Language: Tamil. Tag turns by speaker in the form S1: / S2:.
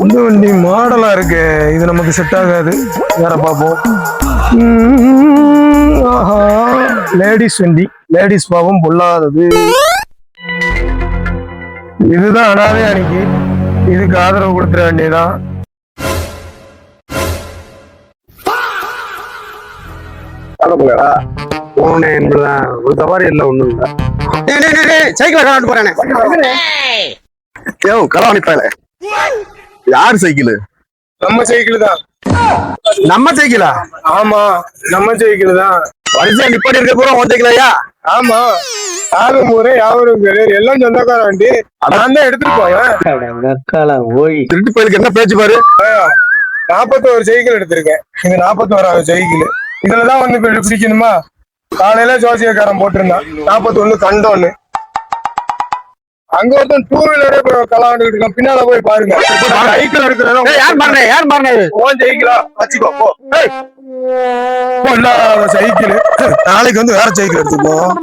S1: இந்த வண்டி மாடலா இருக்கு, இது நமக்கு செட் ஆகாது. வேற பார்ப்போம். ஆஹா, லேடிஸ் வண்டி, லேடிஸ் பாவம் பொல்லாதது. இதுதான் அனாதை அன்னைக்கு, இதுக்கு ஆதரவு கொடுத்துட வேண்டியதான். போனே என்பதுதான் ஒரு தவறு இல்லை, ஒண்ணும் இல்லை.
S2: சைக்கிள் கலாண்டு போறானே.
S3: களவாணிப்பால யார் சைக்கிள்?
S1: நம்ம சைக்கிள் தான்.
S3: நம்ம சைக்கிளா?
S1: ஆமா, நம்ம சைக்கிள் தான்.
S3: வரிசையா நிப்பாடி இருக்க பூரா உன் சைக்கிளையா?
S1: ஆமா, யாரும் முறை யாரும் பேரு எல்லாம் சொந்தக்கார வண்டி. நான் தான் எடுத்துட்டு போவேன்.
S3: திருட்டு போயிருக்கு என்ன பேச்சு பாரு.
S1: 41 சைக்கிள் எடுத்திருக்கேன். இது 41வது சைக்கிள். இதுலதான் வந்து பிடிக்கணுமா? காலையில ஜோசியக்காரன் போட்டிருந்தான் 41 கண்டோன்னு. அங்க ஒருத்தன் 2 வீலரே கலாண்டுட்டு இருக்கான். பின்னால போய் பாருங்க. சைக்கிள் எடுக்கிறோம்.
S3: யார் மாறினது?
S1: உன் சைக்கிளா வச்சுக்கோ போ. சைக்கிள் நாளைக்கு வந்து வேற சைக்கிள் எடுத்துப்போம்.